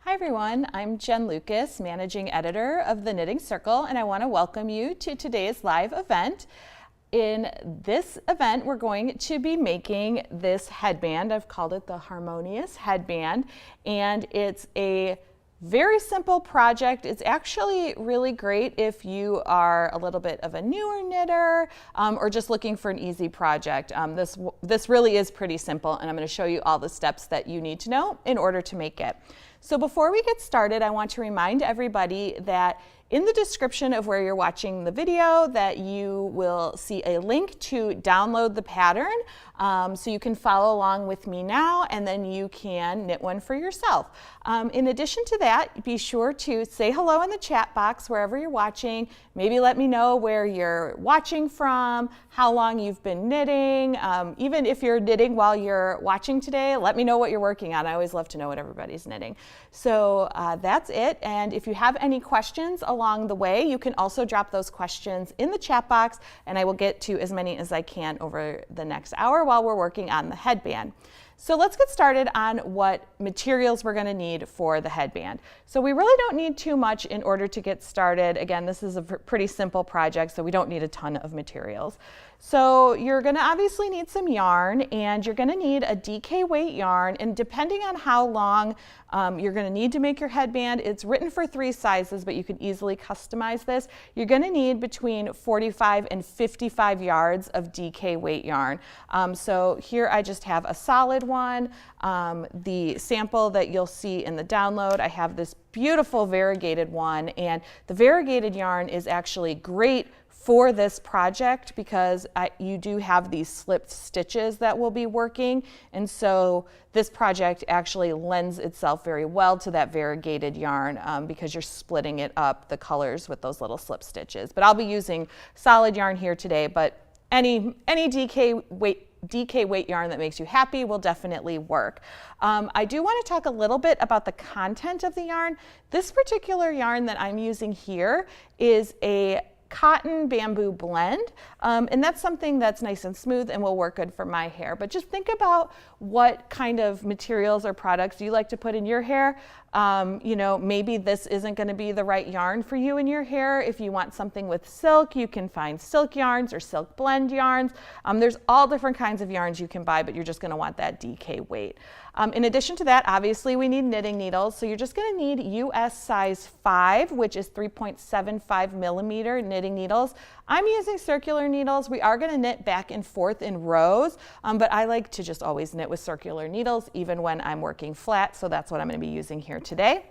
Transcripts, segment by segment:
Hi everyone, I'm Jen Lucas, Managing Editor of the Knitting Circle, and I want to welcome you to today's live event. In this event, we're going to be making this headband. I've called it the Harmonious headband, and it's a very simple project. It's actually really great if you are a little bit of a newer knitter or just looking for an easy project. This really is pretty simple, and I'm going to show you all the steps that you need to know in order to make it. So before we get started, I want to remind everybody that in the description of where you're watching the video that you will see a link to download the pattern so you can follow along with me now, and then you can knit one for yourself. In addition to that, be sure to say hello in the chat box wherever you're watching. Maybe let me know where you're watching from, how long you've been knitting. Even if you're knitting while you're watching today, let me know what you're working on. I always love to know what everybody's knitting. So that's it. And if you have any questions along the way, you can also drop those questions in the chat box, and I will get to as many as I can over the next hour while we're working on the headband. So let's get started on what materials we're going to need for the headband. So we really don't need too much in order to get started. Again, this is a pretty simple project, so we don't need a ton of materials. So you're going to obviously need some yarn, and you're going to need a DK weight yarn, and depending on how long you're going to need to make your headband, it's written for 3 sizes, but you can easily customize this. You're going to need between 45 and 55 yards of DK weight yarn. So here I just have a solid one. The sample that you'll see in the download, I have this beautiful variegated one, and the variegated yarn is actually great for this project because you do have these slipped stitches that will be working, and so this project actually lends itself very well to that variegated yarn because you're splitting it up, the colors, with those little slip stitches. But I'll be using solid yarn here today, but any DK weight yarn that makes you happy will definitely work. I do want to talk a little bit about the content of the yarn. This particular yarn that I'm using here is a cotton bamboo blend, and that's something that's nice and smooth and will work good for my hair. But just think about what kind of materials or products you like to put in your hair. You know, maybe this isn't going to be the right yarn for you in your hair. If you want something with silk, you can find silk yarns or silk blend yarns. There's all different kinds of yarns you can buy, but you're just going to want that DK weight. In addition to that, obviously we need knitting needles, so you're just going to need US size 5, which is 3.75 millimeter knitting needles. I'm using circular needles. We are going to knit back and forth in rows, but I like to just always knit with circular needles even when I'm working flat, so that's what I'm going to be using here today.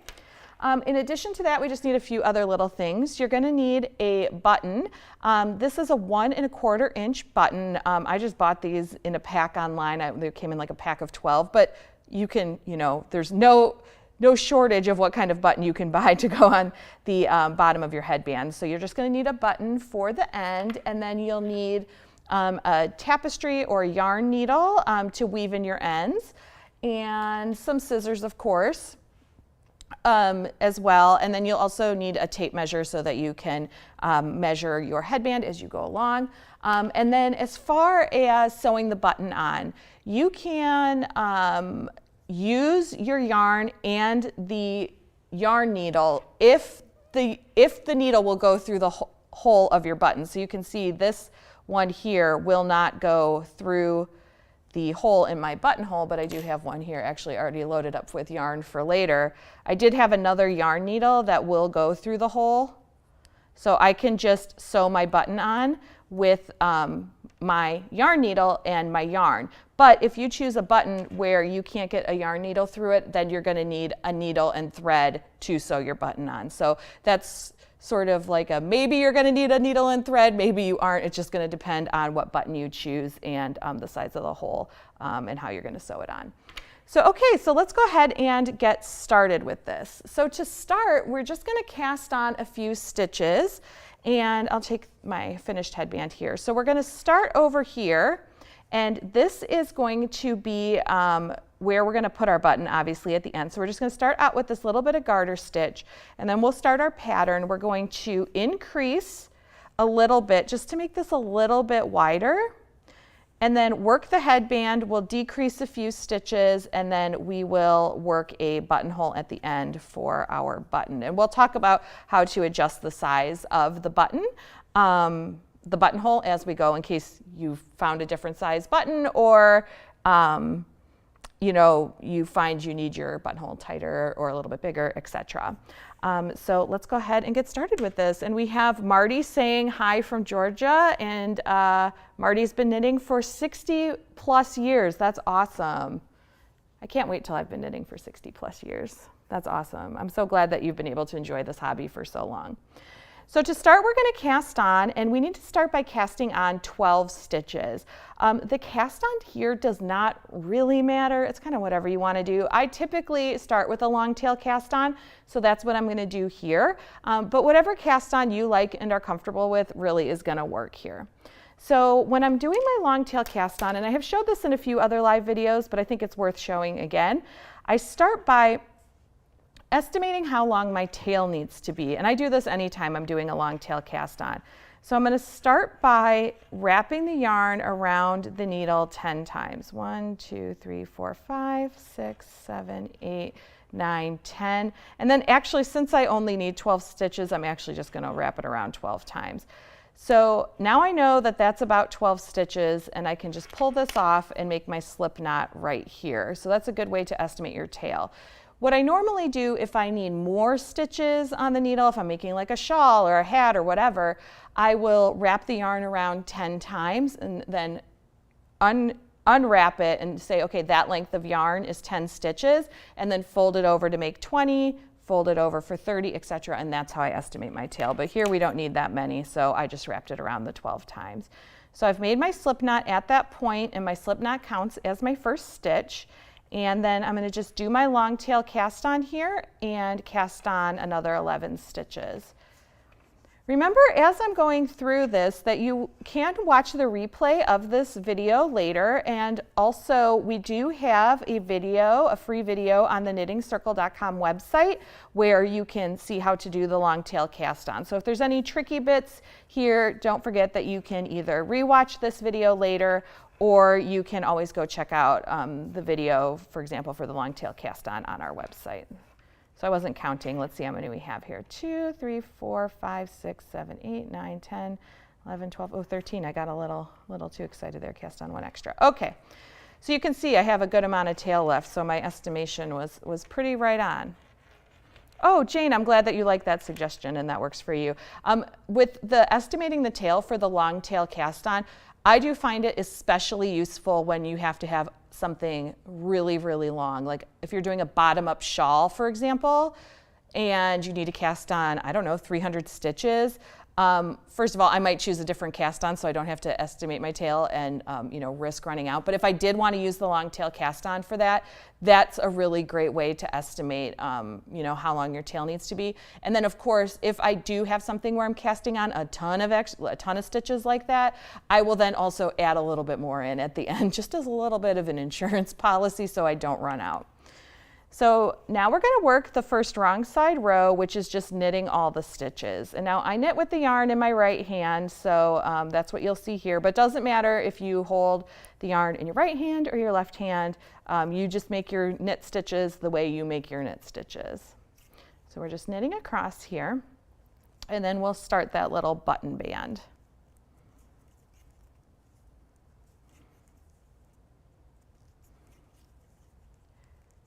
In addition to that, we just need a few other little things. You're going to need a button. This is a 1 1/4 inch button. I just bought these in a pack online. They came in like a pack of 12, but you can, you know, there's no shortage of what kind of button you can buy to go on the bottom of your headband. So you're just going to need a button for the end, and then you'll need a tapestry or yarn needle to weave in your ends, and some scissors, of course, as well. And then you'll also need a tape measure so that you can measure your headband as you go along. And then as far as sewing the button on, you can use your yarn and the yarn needle if the needle will go through the hole of your button. So you can see this one here will not go through the hole in my buttonhole, but I do have one here actually already loaded up with yarn for later. I did have another yarn needle that will go through the hole, so I can just sew my button on with my yarn needle and my yarn. But if you choose a button where you can't get a yarn needle through it, then you're going to need a needle and thread to sew your button on. So that's sort of like a maybe you're going to need a needle and thread, maybe you aren't. It's just going to depend on what button you choose and the size of the hole and how you're going to sew it on. So okay, so let's go ahead and get started with this. So to start, we're just going to cast on a few stitches, and I'll take my finished headband here. So we're going to start over here, and this is going to be where we're going to put our button, obviously, at the end. So we're just going to start out with this little bit of garter stitch, and then we'll start our pattern. We're going to increase a little bit just to make this a little bit wider, and then work the headband. We'll decrease a few stitches, and then we will work a buttonhole at the end for our button. And we'll talk about how to adjust the size of the button, the buttonhole, as we go, in case you've found a different size button, or you know, you find you need your buttonhole tighter or a little bit bigger, etc. So let's go ahead and get started with this. And we have Marty saying hi from Georgia, and Marty's been knitting for 60 plus years. That's awesome. I can't wait till I've been knitting for 60 plus years. That's awesome. I'm so glad that you've been able to enjoy this hobby for so long. So to start, we're going to cast on, and we need to start by casting on 12 stitches. The cast on here does not really matter. It's kind of whatever you want to do. I typically start with a long tail cast on, so that's what I'm going to do here. But whatever cast on you like and are comfortable with really is going to work here. So when I'm doing my long tail cast on, and I have showed this in a few other live videos, but I think it's worth showing again, I start by estimating how long my tail needs to be. And I do this anytime I'm doing a long tail cast on. So I'm going to start by wrapping the yarn around the needle 10 times. 1, 2, 3, 4, 5, 6, 7, 8, 9, 10. And then actually, since I only need 12 stitches, I'm actually just going to wrap it around 12 times. So now I know that that's about 12 stitches, and I can just pull this off and make my slip knot right here. So that's a good way to estimate your tail. What I normally do if I need more stitches on the needle, if I'm making like a shawl or a hat or whatever, I will wrap the yarn around 10 times and then unwrap it and say, okay, that length of yarn is 10 stitches, and then fold it over to make 20, fold it over for 30, etc. And that's how I estimate my tail. But here we don't need that many, so I just wrapped it around the 12 times. So I've made my slip knot at that point, and my slip knot counts as my first stitch. And then I'm going to just do my long tail cast on here and cast on another 11 stitches. Remember, as I'm going through this, that you can watch the replay of this video later, and also we do have a video, a free video on the knittingcircle.com website where you can see how to do the long tail cast on. So if there's any tricky bits here, don't forget that you can either rewatch this video later, or you can always go check out the video, for example, for the long tail cast on our website. So I wasn't counting. Let's see how many we have here. 2, 3, 4, 5, 6, 7, 8, 9, 10, 11, 12, oh, 13. I got a little too excited there, cast on one extra. Okay, so you can see I have a good amount of tail left, so my estimation was pretty right on. Oh, Jane, I'm glad that you like that suggestion and that works for you. With the estimating the tail for the long tail cast on, I do find it especially useful when you have to have something really, really long. Like if you're doing a bottom-up shawl, for example, and you need to cast on, I don't know, 300 stitches. First of all, I might choose a different cast on so I don't have to estimate my tail and risk running out. But if I did want to use the long tail cast on for that, that's a really great way to estimate how long your tail needs to be. And then of course, if I do have something where I'm casting on a ton of stitches like that, I will then also add a little bit more in at the end, just as a little bit of an insurance policy so I don't run out. So now we're going to work the first wrong side row, which is just knitting all the stitches. And now I knit with the yarn in my right hand, so that's what you'll see here. But it doesn't matter if you hold the yarn in your right hand or your left hand. You just make your knit stitches the way you make your knit stitches. So we're just knitting across here, and then we'll start that little button band.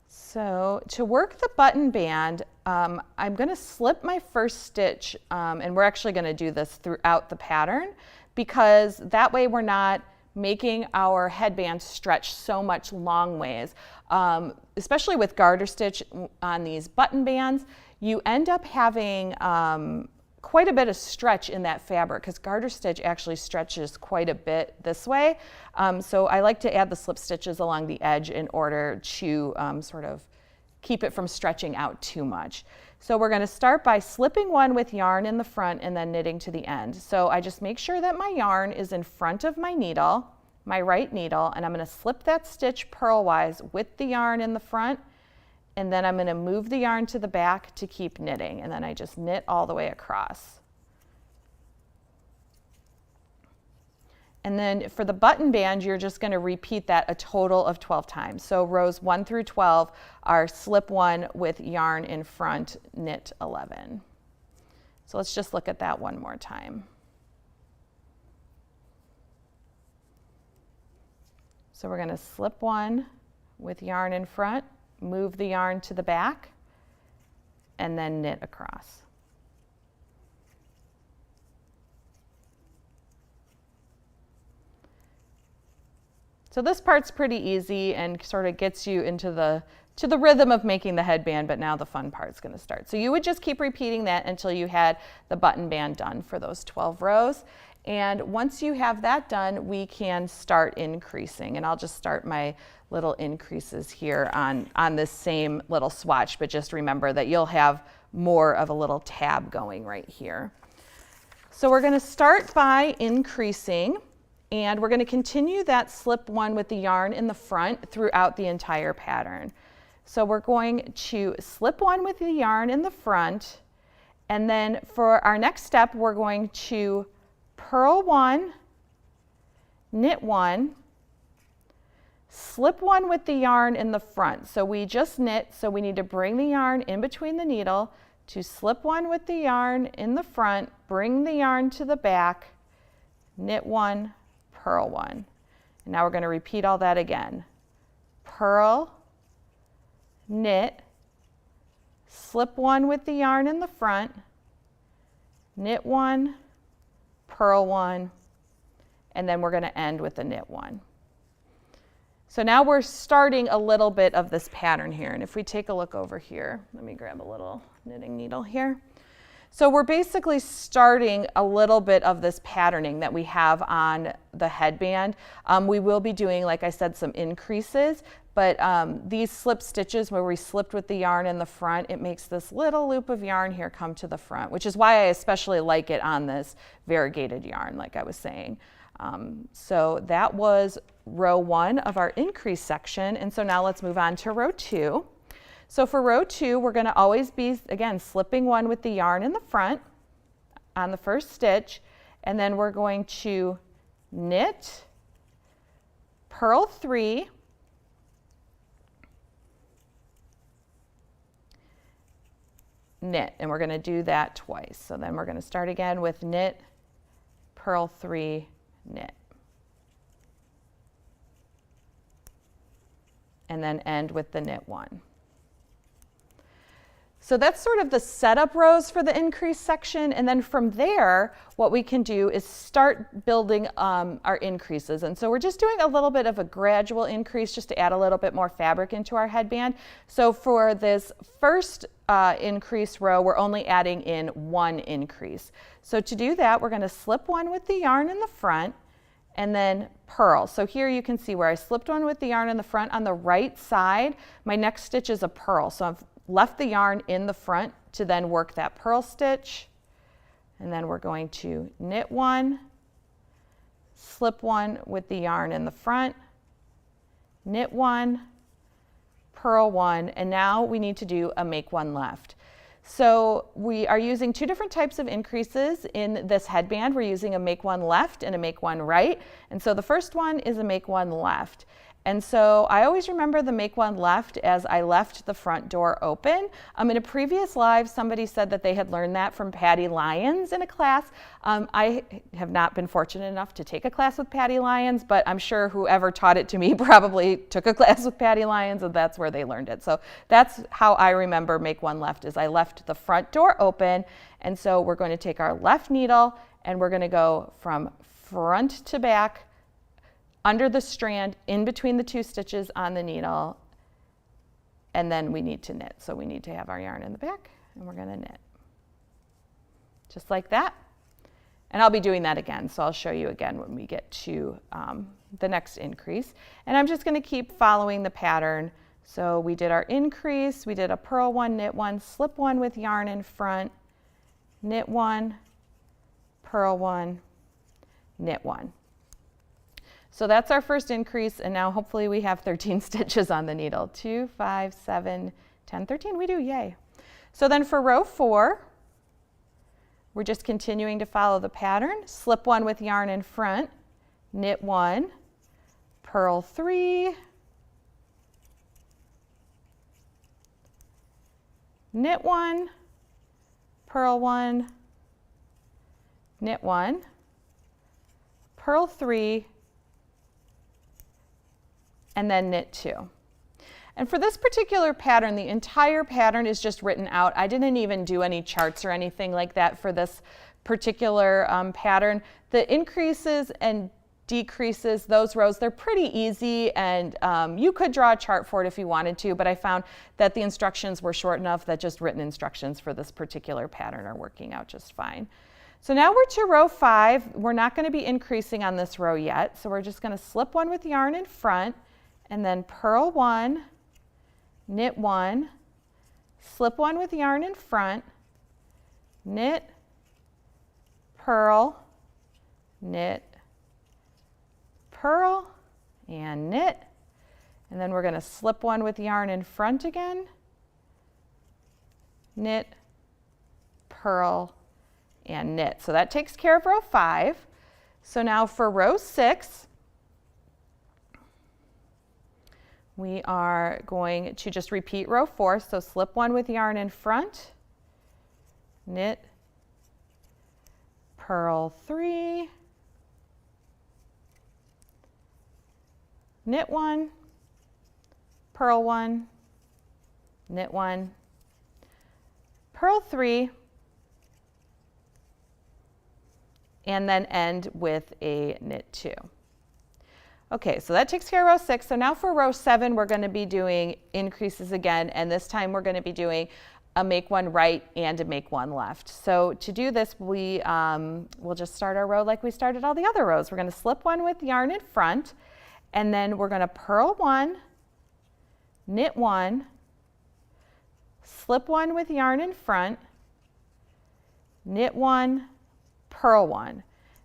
So to work the button band, I'm going to slip my first stitch, and we're actually going to do this throughout the pattern because that way we're not making our headband stretch so much long ways. Especially with garter stitch on these button bands, you end up having quite a bit of stretch in that fabric because garter stitch actually stretches quite a bit this way. So I like to add the slip stitches along the edge in order to sort of keep it from stretching out too much. So we're going to start by slipping one with yarn in the front and then knitting to the end. So I just make sure that my yarn is in front of my needle, my right needle, and I'm going to slip that stitch purlwise with the yarn in the front, and then I'm going to move the yarn to the back to keep knitting, and then I just knit all the way across. And then for the button band, you're just going to repeat that a total of 12 times. So rows 1 through 12 are slip 1 with yarn in front, knit 11. So let's just look at that one more time. So we're going to slip 1 with yarn in front, move the yarn to the back, and then knit across. So this part's pretty easy and sort of gets you into the rhythm of making the headband, but now the fun part's going to start. So you would just keep repeating that until you had the button band done for those 12 rows. And once you have that done, we can start increasing. And I'll just start my little increases here on this same little swatch, but just remember that you'll have more of a little tab going right here. So we're going to start by increasing, and we're going to continue that slip 1 with the yarn in the front throughout the entire pattern. So we're going to slip 1 with the yarn in the front, and then for our next step, we're going to purl 1, knit 1, slip 1 with the yarn in the front. So we just knit, so we need to bring the yarn in between the needle to slip 1 with the yarn in the front, bring the yarn to the back, knit 1, purl 1. And now we're going to repeat all that again. Purl, knit, slip 1 with the yarn in the front, knit 1, purl 1, and then we're going to end with a knit 1. So now we're starting a little bit of this pattern here. And if we take a look over here, let me grab a little knitting needle here. So we're basically starting a little bit of this patterning that we have on the headband. We will be doing, like I said, some increases, but these slip stitches where we slipped with the yarn in the front, it makes this little loop of yarn here come to the front, which is why I especially like it on this variegated yarn, like I was saying. So that was row 1 of our increase section. And so now let's move on to row 2. So for row 2, we're going to always be, again, slipping 1 with the yarn in the front on the first stitch, and then we're going to knit, purl 3, knit, and we're going to do that twice. So then we're going to start again with knit, purl 3, knit, and then end with the knit 1. So that's sort of the setup rows for the increase section, and then from there what we can do is start building our increases. And so we're just doing a little bit of a gradual increase just to add a little bit more fabric into our headband. So for this first increase row, we're only adding in 1 increase. So to do that, we're going to slip 1 with the yarn in the front and then purl. So here you can see where I slipped 1 with the yarn in the front on the right side. My next stitch is a purl. So I've left the yarn in the front to then work that purl stitch, and then we're going to knit 1, slip 1 with the yarn in the front, knit 1, purl 1, and now we need to do a make 1 left. So we are using 2 different types of increases in this headband. We're using a make 1 left and a make 1 right, and so the first one is a make 1 left. And so I always remember the make 1 left as I left the front door open. In a previous live, somebody said that they had learned that from Patty Lyons in a class. I have not been fortunate enough to take a class with Patty Lyons, but I'm sure whoever taught it to me probably took a class with Patty Lyons, and that's where they learned it. So that's how I remember make 1 left, is I left the front door open. And so we're going to take our left needle and we're going to go from front to back, under the strand, in between the 2 stitches on the needle, and then we need to knit. So we need to have our yarn in the back, and we're going to knit. Just like that. And I'll be doing that again, so I'll show you again when we get to the next increase. And I'm just going to keep following the pattern. So we did our increase, we did a purl 1, knit 1, slip 1 with yarn in front, knit 1, purl 1, knit 1. So that's our first increase, and now hopefully we have 13 stitches on the needle. 2, 5, 7, 10, 13, we do, yay. So then for row 4, we're just continuing to follow the pattern. Slip 1 with yarn in front, knit 1, purl 3, knit 1, purl 1, knit 1, purl 3, and then knit 2. And for this particular pattern, the entire pattern is just written out. I didn't even do any charts or anything like that for this particular pattern. The increases and decreases, those rows, they're pretty easy, and you could draw a chart for it if you wanted to, but I found that the instructions were short enough that just written instructions for this particular pattern are working out just fine. So now we're to row 5. We're not going to be increasing on this row yet, so we're just going to slip 1 with yarn in front, and then purl 1, knit 1, slip 1 with yarn in front, knit, purl, knit, purl, and knit, and then we're going to slip 1 with yarn in front again, knit, purl, and knit. So that takes care of row 5. So now for row 6, we are going to just repeat row 4. So slip 1 with yarn in front, knit, purl 3, knit 1, purl 1, knit 1, purl 3, and then end with a knit 2. Okay, so that takes care of row 6. So now for row 7, we're going to be doing increases again, and this time we're going to be doing a make 1 right and a make 1 left. So to do this, we'll just start our row like we started all the other rows. We're going to slip 1 with yarn in front, and then we're going to purl 1, knit 1, slip 1 with yarn in front, knit 1, purl 1.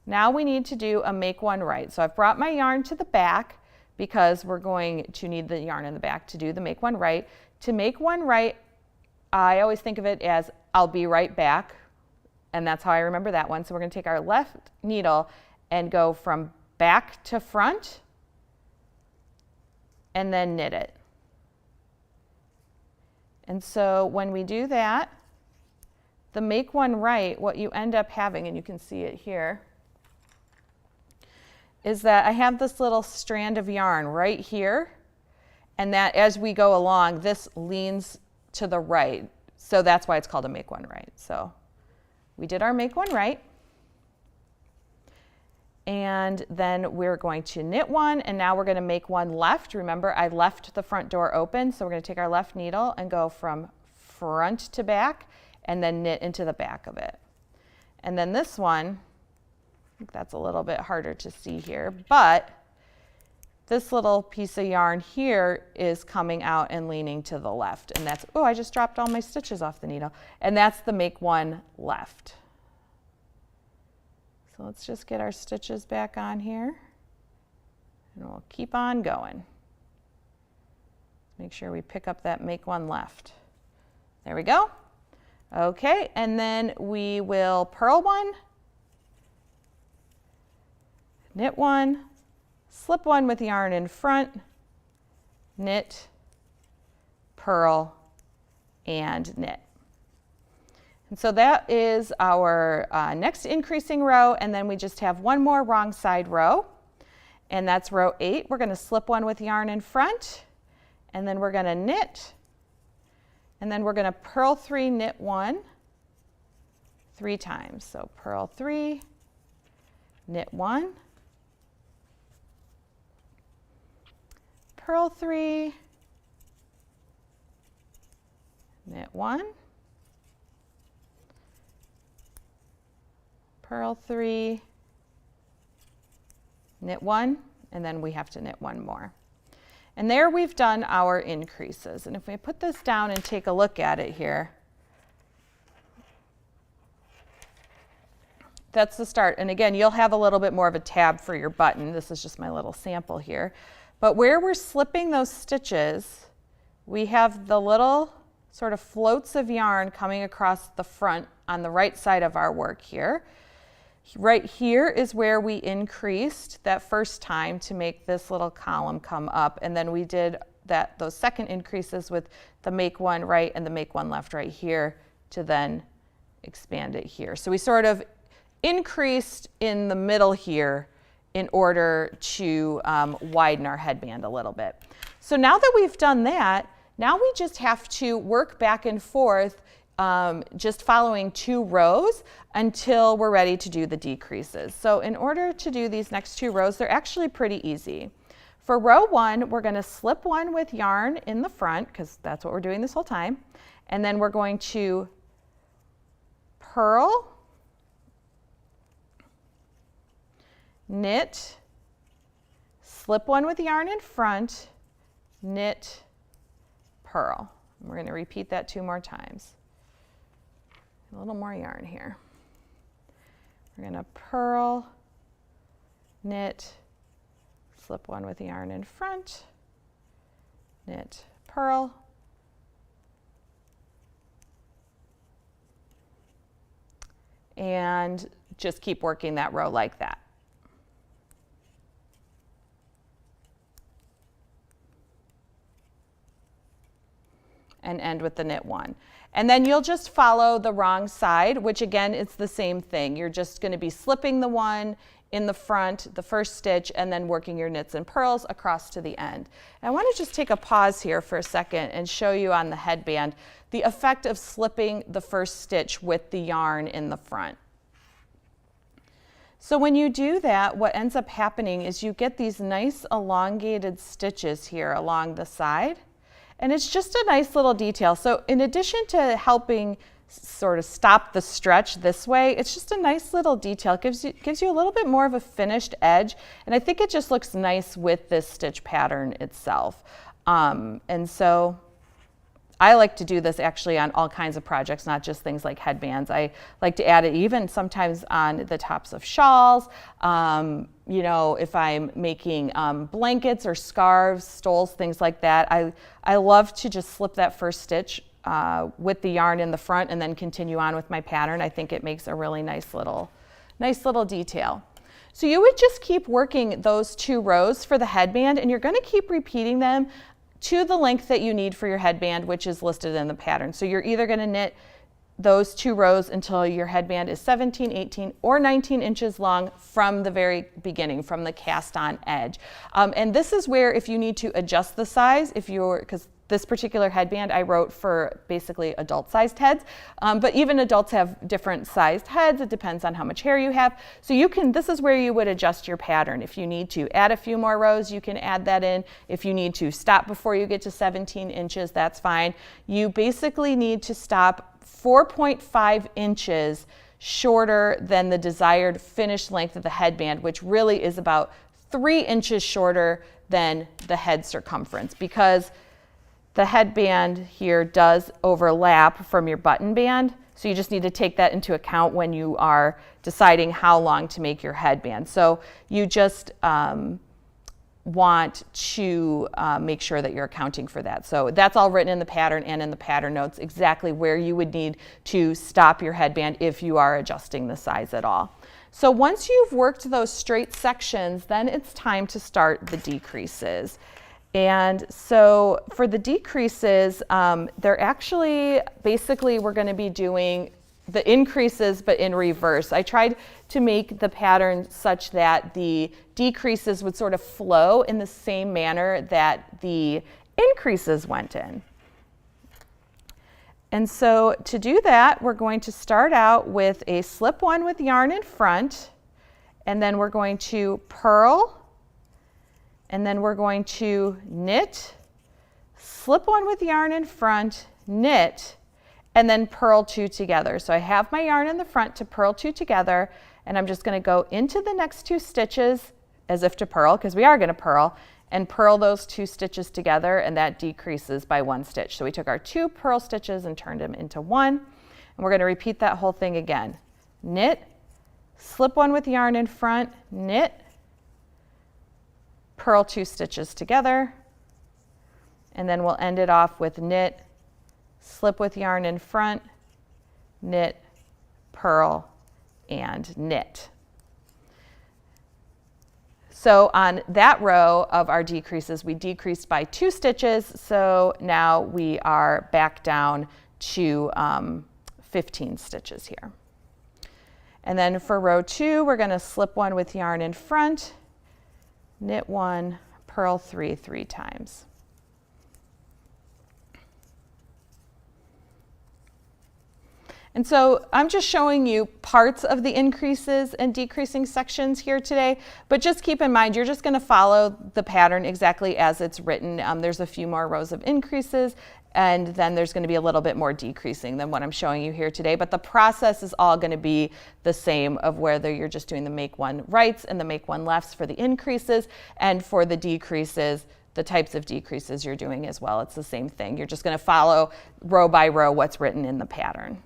Now we need to do a make 1 right. So I've brought my yarn to the back because we're going to need the yarn in the back to do the make 1 right. To make 1 right, I always think of it as I'll be right back, and that's how I remember that one. So we're going to take our left needle and go from back to front and then knit it. And so when we do that, the make 1 right, what you end up having, and you can see it here, is that I have this little strand of yarn right here, and that as we go along, this leans to the right. So that's why it's called a make 1 right. So we did our make 1 right. And then we're going to knit 1, and now we're going to make 1 left. Remember, I left the front door open, so we're going to take our left needle and go from front to back, and then knit into the back of it. And then this one, I think that's a little bit harder to see here, but this little piece of yarn here is coming out and leaning to the left, and that's, oh, I just dropped all my stitches off the needle, and that's the make 1 left. So let's just get our stitches back on here, and we'll keep on going. Make sure we pick up that make 1 left. There we go. Okay, and then we will purl 1, knit 1, slip 1 with yarn in front, knit, purl, and knit. And so that is our next increasing row, and then we just have one more wrong side row, and that's row 8. We're going to slip 1 with yarn in front, and then we're going to knit, and then we're going to purl 3, knit 1 3 times. So purl 3, knit 1, purl 3, knit 1, purl 3, knit 1, and then we have to knit 1 more. And there we've done our increases. And if we put this down and take a look at it here, that's the start. And again, you'll have a little bit more of a tab for your button. This is just my little sample here. But where we're slipping those stitches, we have the little sort of floats of yarn coming across the front on the right side of our work here. Right here is where we increased that first time to make this little column come up, and then we did those second increases with the make one right and the make one left right here to then expand it here. So we sort of increased in the middle here in order to widen our headband a little bit. So now that we've done that, now we just have to work back and forth just following 2 rows until we're ready to do the decreases. So in order to do these next 2 rows, they're actually pretty easy. For row 1, we're going to slip one with yarn in the front, because that's what we're doing this whole time. And then we're going to purl, knit, slip one with yarn in front, knit, purl. And we're going to repeat that 2 more times. A little more yarn here. We're going to purl, knit, slip one with yarn in front, knit, purl, and just keep working that row like that. And end with the knit one. And then you'll just follow the wrong side, which again, it's the same thing. You're just going to be slipping the one in the front, the first stitch, and then working your knits and purls across to the end. And I want to just take a pause here for a second and show you on the headband the effect of slipping the first stitch with the yarn in the front. So when you do that, what ends up happening is you get these nice elongated stitches here along the side. And it's just a nice little detail. So in addition to helping sort of stop the stretch this way, it's just a nice little detail. It gives you a little bit more of a finished edge. And I think it just looks nice with this stitch pattern itself. And so I like to do this actually on all kinds of projects, not just things like headbands. I like to add it even sometimes on the tops of shawls. You know, if I'm making blankets or scarves, stoles, things like that, I love to just slip that first stitch with the yarn in the front and then continue on with my pattern. I think it makes a really nice little detail. So you would just keep working those 2 rows for the headband, and you're going to keep repeating them to the length that you need for your headband, which is listed in the pattern. So you're either going to knit those 2 rows until your headband is 17, 18, or 19 inches long from the very beginning, from the cast on edge. And this is where if you need to adjust the size, because this particular headband I wrote for basically adult sized heads, but even adults have different sized heads. It depends on how much hair you have. So this is where you would adjust your pattern. If you need to add a few more rows, you can add that in. If you need to stop before you get to 17 inches, that's fine. You basically need to stop 4.5 inches shorter than the desired finished length of the headband, which really is about 3 inches shorter than the head circumference, because the headband here does overlap from your button band. So you just need to take that into account when you are deciding how long to make your headband. So you just want to make sure that you're accounting for that. So that's all written in the pattern and in the pattern notes, exactly where you would need to stop your headband if you are adjusting the size at all. So once you've worked those straight sections, then it's time to start the decreases. And so for the decreases, they're actually, basically we're going to be doing the increases but in reverse. I tried to make the pattern such that the decreases would sort of flow in the same manner that the increases went in. And so to do that, we're going to start out with a slip one with yarn in front, and then we're going to purl, and then we're going to knit, slip one with yarn in front, knit, and then purl 2 together. So I have my yarn in the front to purl 2 together, and I'm just going to go into the next 2 stitches as if to purl, because we are going to purl, and purl those 2 stitches together, and that decreases by 1 stitch. So we took our 2 purl stitches and turned them into 1, and we're going to repeat that whole thing again. Knit, slip one with yarn in front, knit, purl 2 stitches together, and then we'll end it off with knit, slip with yarn in front, knit, purl, and knit. So on that row of our decreases, we decreased by 2 stitches. So now we are back down to 15 stitches here. And then for row 2, we're going to slip 1 with yarn in front, knit 1, purl 3 3 times. And so I'm just showing you parts of the increases and decreasing sections here today, but just keep in mind, you're just going to follow the pattern exactly as it's written. There's a few more rows of increases, and then there's going to be a little bit more decreasing than what I'm showing you here today, but the process is all going to be the same of whether you're just doing the make one rights and the make one lefts for the increases, and for the decreases, the types of decreases you're doing as well. It's the same thing. You're just going to follow row by row what's written in the pattern.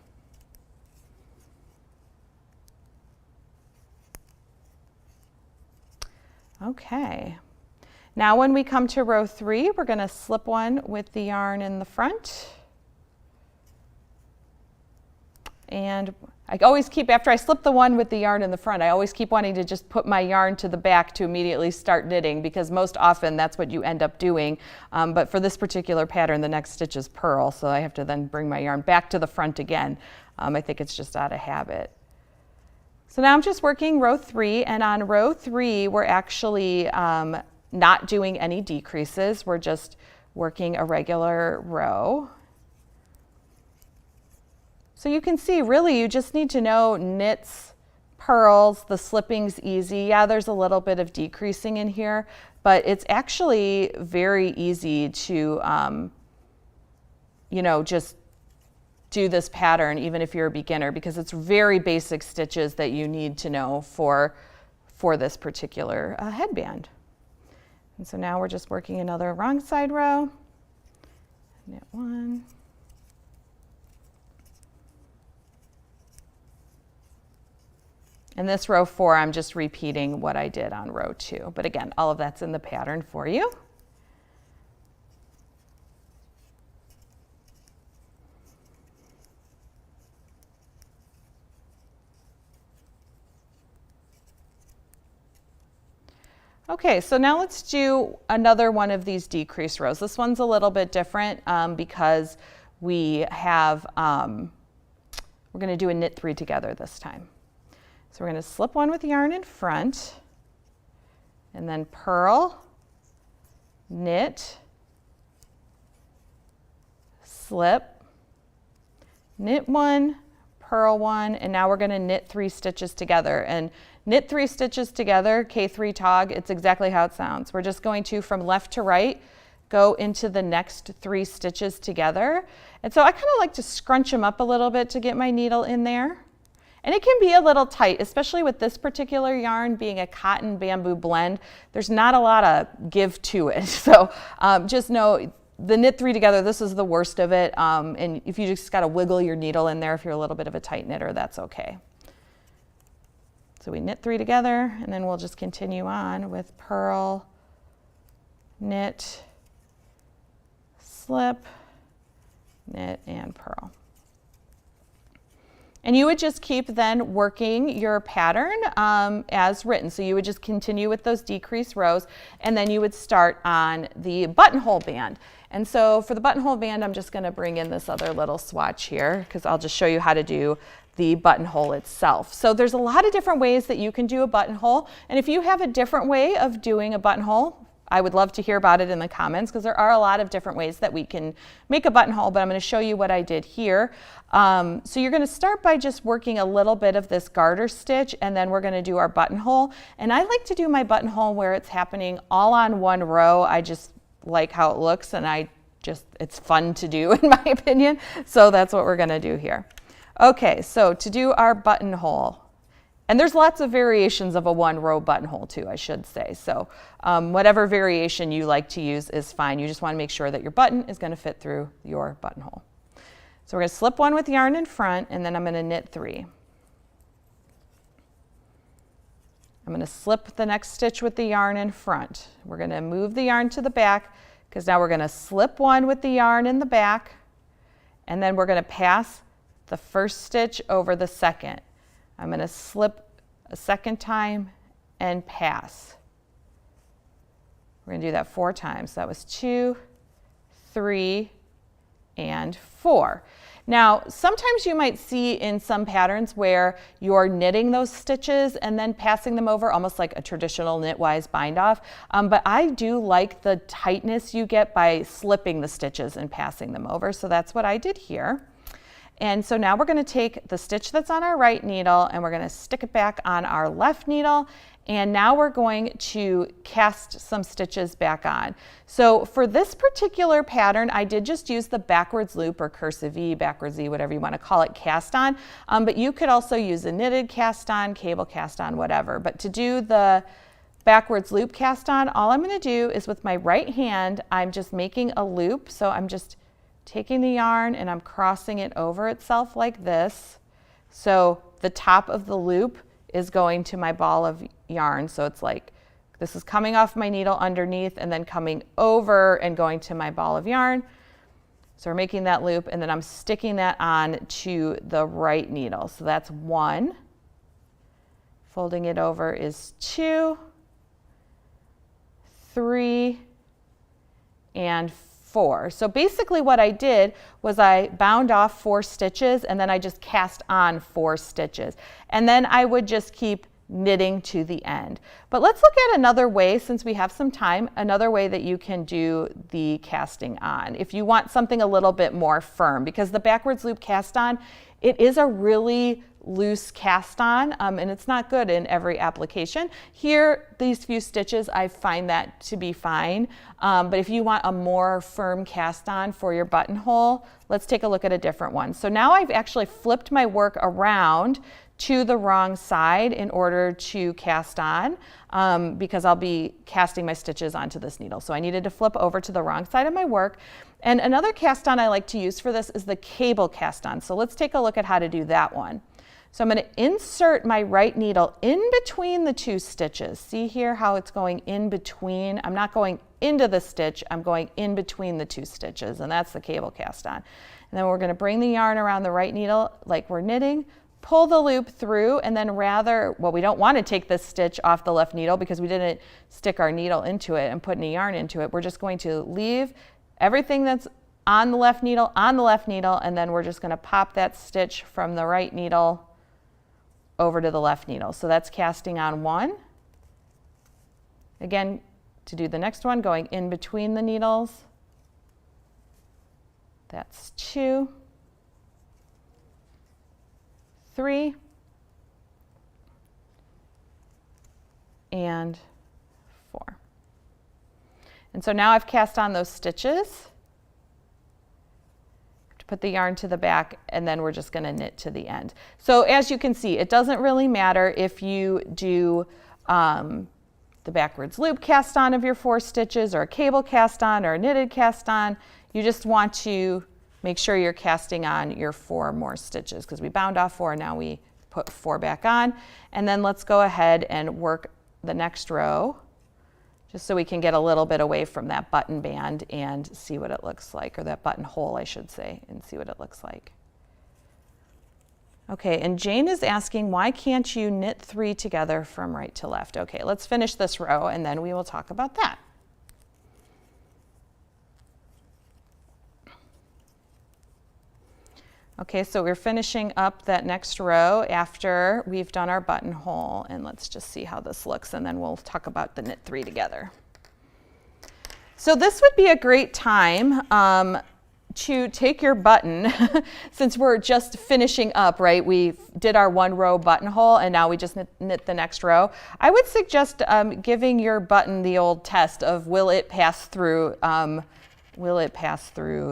Okay, now when we come to row 3, we're going to slip 1 with the yarn in the front. And I always keep, after I slip the 1 with the yarn in the front, I always keep wanting to just put my yarn to the back to immediately start knitting, because most often that's what you end up doing. But for this particular pattern, the next stitch is purl, so I have to then bring my yarn back to the front again. I think it's just out of habit. So now I'm just working row 3, and on row 3, we're actually not doing any decreases. We're just working a regular row. So you can see, really, you just need to know knits, purls, the slipping's easy. Yeah, there's a little bit of decreasing in here, but it's actually very easy to, just do this pattern even if you're a beginner, because it's very basic stitches that you need to know for this particular headband. And so now we're just working another wrong side row. Knit 1. And this row 4, I'm just repeating what I did on row 2. But again, all of that's in the pattern for you. Okay, so now let's do another one of these decrease rows. This one's a little bit different because we have, we're going to do a knit 3 together this time. So we're going to slip 1 with yarn in front, and then purl, knit, slip, knit 1, purl 1, and now we're going to knit 3 stitches together. And knit 3 stitches together, K3 tog, it's exactly how it sounds. We're just going to, from left to right, go into the next 3 stitches together. And so I kind of like to scrunch them up a little bit to get my needle in there. And it can be a little tight, especially with this particular yarn being a cotton bamboo blend. There's not a lot of give to it. So just know the knit 3 together, this is the worst of it. And if you just got to wiggle your needle in there, if you're a little bit of a tight knitter, that's okay. So we knit 3 together, and then we'll just continue on with purl, knit, slip, knit, and purl. And you would just keep then working your pattern as written. So you would just continue with those decrease rows, and then you would start on the buttonhole band. And so for the buttonhole band, I'm just going to bring in this other little swatch here, because I'll just show you how to do the buttonhole itself. So there's a lot of different ways that you can do a buttonhole, and if you have a different way of doing a buttonhole, I would love to hear about it in the comments, because there are a lot of different ways that we can make a buttonhole, but I'm going to show you what I did here. So you're going to start by just working a little bit of this garter stitch, and then we're going to do our buttonhole. And I like to do my buttonhole where it's happening all on one row. I just like how it looks, and it's fun to do in my opinion. So that's what we're going to do here. Okay, so to do our buttonhole, and there's lots of variations of a 1-row buttonhole too, I should say. So whatever variation you like to use is fine. You just want to make sure that your button is going to fit through your buttonhole. So we're going to slip 1 with yarn in front, and then I'm going to knit 3. I'm going to slip the next stitch with the yarn in front. We're going to move the yarn to the back, because now we're going to slip 1 with the yarn in the back, and then we're going to pass the first stitch over the second. I'm going to slip a second time and pass. We're going to do that 4 times. So that was 2, 3, and 4. Now, sometimes you might see in some patterns where you're knitting those stitches and then passing them over, almost like a traditional knitwise bind off. But I do like the tightness you get by slipping the stitches and passing them over. So that's what I did here. And so now we're going to take the stitch that's on our right needle and we're going to stick it back on our left needle. And now we're going to cast some stitches back on. So for this particular pattern, I did just use the backwards loop or cursive E, backwards E, whatever you want to call it, cast on. But you could also use a knitted cast on, cable cast on, whatever. But to do the backwards loop cast on, all I'm going to do is with my right hand, I'm just making a loop. So I'm just taking the yarn and I'm crossing it over itself like this. So the top of the loop is going to my ball of yarn. So it's like this is coming off my needle underneath and then coming over and going to my ball of yarn. So we're making that loop and then I'm sticking that on to the right needle. So that's 1. Folding it over is 2, 3, and 4. So basically what I did was I bound off 4 stitches and then I just cast on 4 stitches. And then I would just keep knitting to the end. But let's look at another way, since we have some time, another way that you can do the casting on. If you want something a little bit more firm, because the backwards loop cast on, it is a really loose cast on and it's not good in every application. Here, these few stitches, I find that to be fine. But if you want a more firm cast on for your buttonhole, let's take a look at a different one. So now I've actually flipped my work around to the wrong side in order to cast on because I'll be casting my stitches onto this needle. So I needed to flip over to the wrong side of my work. And another cast on I like to use for this is the cable cast on. So let's take a look at how to do that one. So I'm going to insert my right needle in between the 2 stitches. See here how it's going in between? I'm not going into the stitch, I'm going in between the 2 stitches, and that's the cable cast on. And then we're going to bring the yarn around the right needle like we're knitting, pull the loop through, and then we don't want to take this stitch off the left needle because we didn't stick our needle into it and put any yarn into it. We're just going to leave everything that's on the left needle, and then we're just going to pop that stitch from the right needle over to the left needle. So that's casting on 1. Again, to do the next one, going in between the needles. That's 2, 3, and 4. And so now I've cast on those stitches. Put the yarn to the back, and then we're just going to knit to the end. So as you can see, it doesn't really matter if you do the backwards loop cast on of your 4 stitches or a cable cast on or a knitted cast on. You just want to make sure you're casting on your 4 more stitches because we bound off 4, now we put 4 back on. And then let's go ahead and work the next row, just so we can get a little bit away from that button band and see what it looks like, or that buttonhole, I should say, and see what it looks like. Okay, and Jane is asking, why can't you knit 3 together from right to left? Okay, let's finish this row and then we will talk about that. Okay, so we're finishing up that next row after we've done our buttonhole, and let's just see how this looks, and then we'll talk about the knit 3 together. So this would be a great time to take your button, since we're just finishing up, right? We did our 1 row buttonhole, and now we just knit the next row. I would suggest giving your button the old test of will it pass through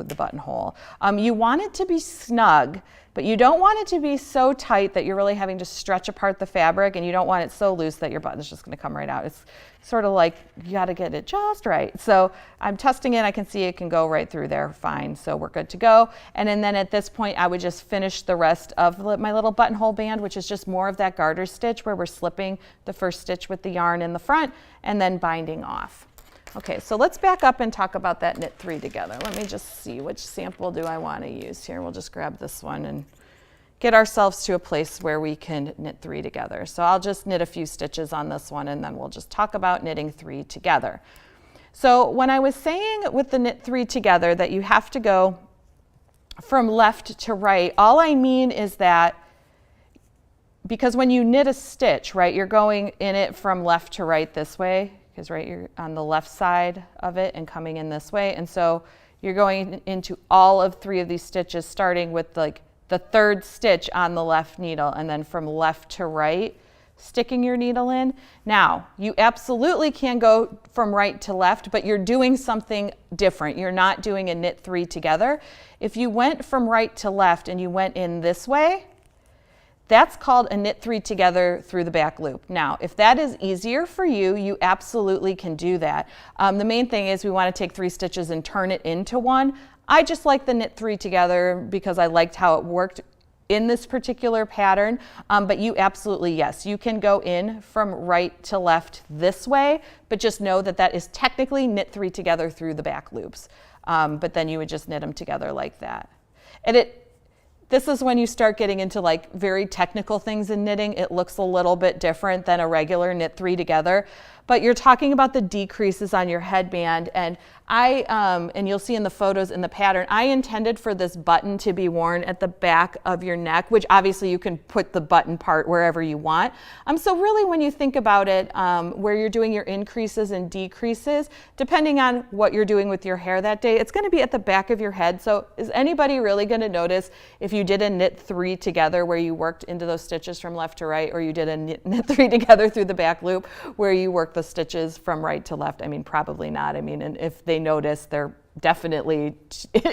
the buttonhole. You want it to be snug, but you don't want it to be so tight that you're really having to stretch apart the fabric, and you don't want it so loose that your button's just going to come right out. It's sort of like you got to get it just right. So I'm testing it. I can see it can go right through there fine. So we're good to go. And then at this point, I would just finish the rest of my little buttonhole band, which is just more of that garter stitch where we're slipping the first stitch with the yarn in the front and then binding off. Okay, so let's back up and talk about that knit 3 together. Let me just see, which sample do I want to use here? We'll just grab this one and get ourselves to a place where we can knit 3 together. So I'll just knit a few stitches on this one, and then we'll just talk about knitting 3 together. So when I was saying with the knit 3 together that you have to go from left to right, all I mean is that because when you knit a stitch, right, you're going in it from left to right this way, because right, you're on the left side of it and coming in this way. And so you're going into all of 3 of these stitches, starting with like the 3rd stitch on the left needle, and then from left to right, sticking your needle in. Now, you absolutely can go from right to left, but you're doing something different. You're not doing a knit 3 together. If you went from right to left and you went in this way, that's called a knit 3 together through the back loop. Now, if that is easier for you, you absolutely can do that. The main thing is we want to take 3 stitches and turn it into 1. I just like the knit 3 together because I liked how it worked in this particular pattern, but you absolutely, yes, you can go in from right to left this way, but just know that that is technically knit 3 together through the back loops. But then you would just knit them together like that. And this is when you start getting into like very technical things in knitting. It looks a little bit different than a regular knit 3 together, but you're talking about the decreases on your headband. And and you'll see in the photos in the pattern, I intended for this button to be worn at the back of your neck, which obviously you can put the button part wherever you want. So really when you think about it, where you're doing your increases and decreases, depending on what you're doing with your hair that day, it's gonna be at the back of your head. So is anybody really gonna notice if you did a knit 3 together where you worked into those stitches from left to right, or you did a knit 3 together through the back loop where you worked the stitches from right to left? I mean, probably not. I mean, and if they notice, they're definitely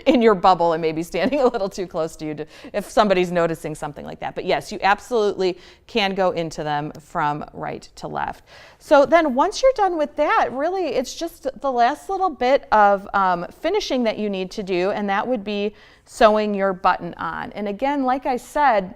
in your bubble and maybe standing a little too close to you if somebody's noticing something like that. But yes, you absolutely can go into them from right to left. So then once you're done with that, really it's just the last little bit of finishing that you need to do, and that would be sewing your button on. And again, like I said,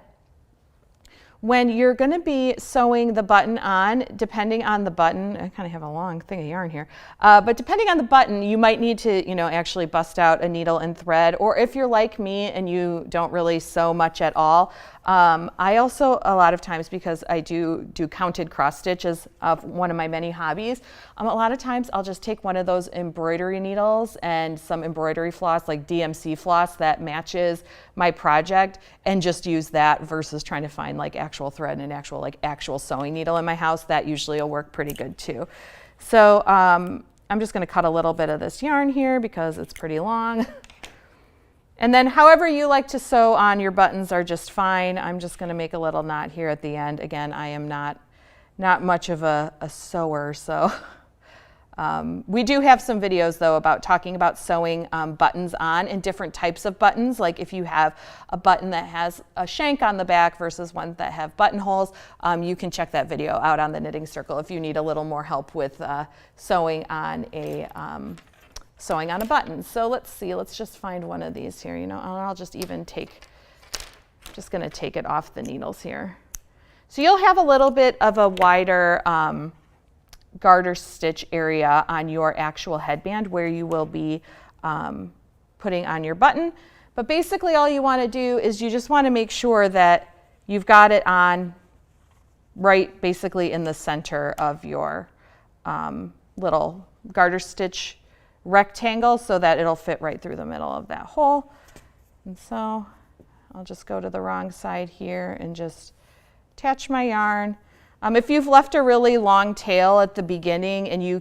when you're going to be sewing the button on, depending on the button, I kind of have a long thing of yarn here, but depending on the button, you might need to, actually bust out a needle and thread, or if you're like me and you don't really sew much at all, I also, a lot of times, because I do counted cross stitches of one of my many hobbies, a lot of times I'll just take one of those embroidery needles and some embroidery floss, like DMC floss that matches my project, and just use that versus trying to find like actual thread and an actual sewing needle in my house. That usually will work pretty good too. So I'm just going to cut a little bit of this yarn here because it's pretty long. And then however you like to sew on your buttons are just fine. I'm just going to make a little knot here at the end. Again, I am not much of a sewer, so we do have some videos though about talking about sewing buttons on and different types of buttons. Like if you have a button that has a shank on the back versus ones that have buttonholes, you can check that video out on the Knitting Circle if you need a little more help with sewing on a button. So let's see, let's just find one of these here, I'll just even just gonna take it off the needles here. So you'll have a little bit of a wider garter stitch area on your actual headband where you will be putting on your button. But basically all you wanna do is you just wanna make sure that you've got it on right basically in the center of your little garter stitch rectangle so that it'll fit right through the middle of that hole. And so I'll just go to the wrong side here and just attach my yarn. If you've left a really long tail at the beginning and you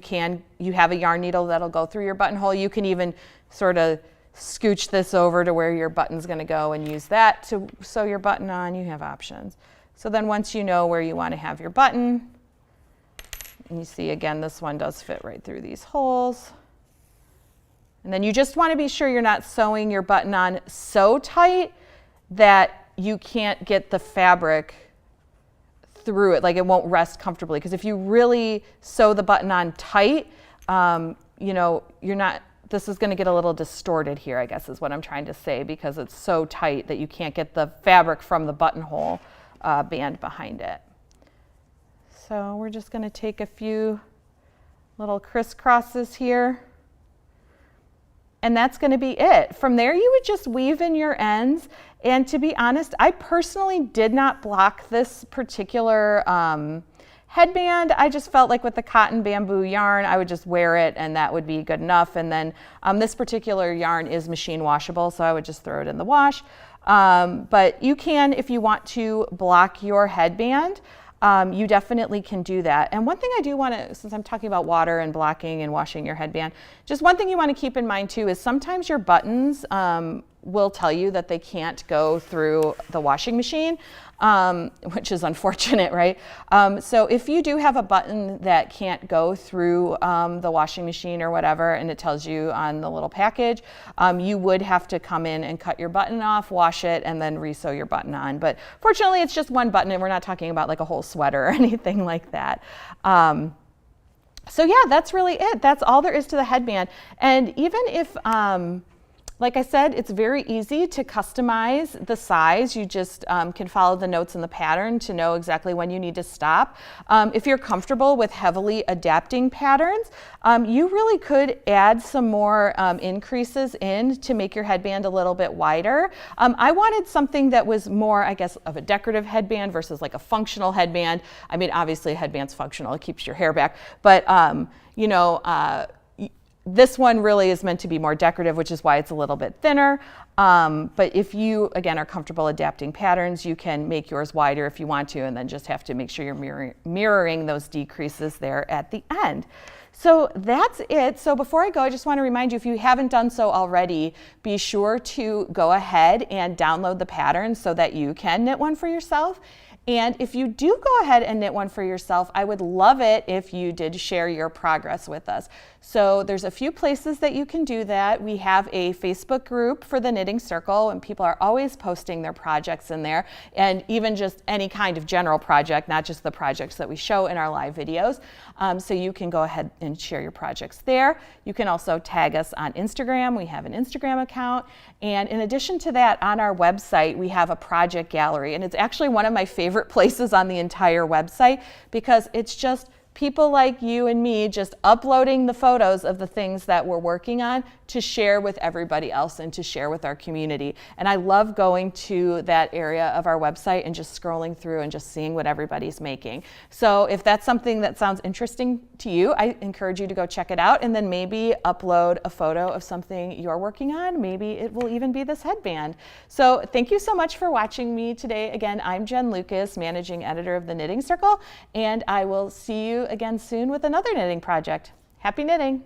have a yarn needle that'll go through your buttonhole, you can even sort of scooch this over to where your button's going to go and use that to sew your button on. You have options. So then once you know where you want to have your button, and you see again this one does fit right through these holes. And then you just want to be sure you're not sewing your button on so tight that you can't get the fabric through it, like it won't rest comfortably. Because if you really sew the button on tight, this is going to get a little distorted here, I guess is what I'm trying to say, because it's so tight that you can't get the fabric from the buttonhole band behind it. So we're just going to take a few little crisscrosses here. And that's going to be it. From there, you would just weave in your ends. And to be honest, I personally did not block this particular Headband, I just felt like with the cotton bamboo yarn, I would just wear it and that would be good enough. And then this particular yarn is machine washable, so I would just throw it in the wash. But you can, if you want to block your headband, you definitely can do that. And one thing I do want to, since I'm talking about water and blocking and washing your headband, just one thing you want to keep in mind too is sometimes your buttons will tell you that they can't go through the washing machine, which is unfortunate, right? So if you do have a button that can't go through the washing machine or whatever, and it tells you on the little package, you would have to come in and cut your button off, wash it, and then re-sew your button on. But fortunately, it's just one button, and we're not talking about like a whole sweater or anything like that. So yeah, that's really it. That's all there is to the headband. And even if, like I said, it's very easy to customize the size. You just can follow the notes in the pattern to know exactly when you need to stop. If you're comfortable with heavily adapting patterns, you really could add some more increases in to make your headband a little bit wider. I wanted something that was more, I guess, of a decorative headband versus like a functional headband. I mean, obviously a headband's functional, it keeps your hair back, but you know, this one really is meant to be more decorative, which is why it's a little bit thinner. But if you, again, are comfortable adapting patterns, you can make yours wider if you want to, and then just have to make sure you're mirroring those decreases there at the end. So that's it. So before I go, I just want to remind you, if you haven't done so already, be sure to go ahead and download the pattern so that you can knit one for yourself. And if you do go ahead and knit one for yourself, I would love it if you did share your progress with us. So there's a few places that you can do that. We have a Facebook group for the Knitting Circle, and people are always posting their projects in there, and even just any kind of general project, not just the projects that we show in our live videos. So you can go ahead and share your projects there. You can also tag us on Instagram. We have an Instagram account. And in addition to that, on our website, we have a project gallery. And it's actually one of my favorite places on the entire website because it's just people like you and me just uploading the photos of the things that we're working on to share with everybody else and to share with our community. And I love going to that area of our website and just scrolling through and just seeing what everybody's making. So if that's something that sounds interesting to you, I encourage you to go check it out and then maybe upload a photo of something you're working on. Maybe it will even be this headband. So thank you so much for watching me today. Again, I'm Jen Lucas, managing editor of the Knitting Circle, and I will see you again soon with another knitting project. Happy knitting!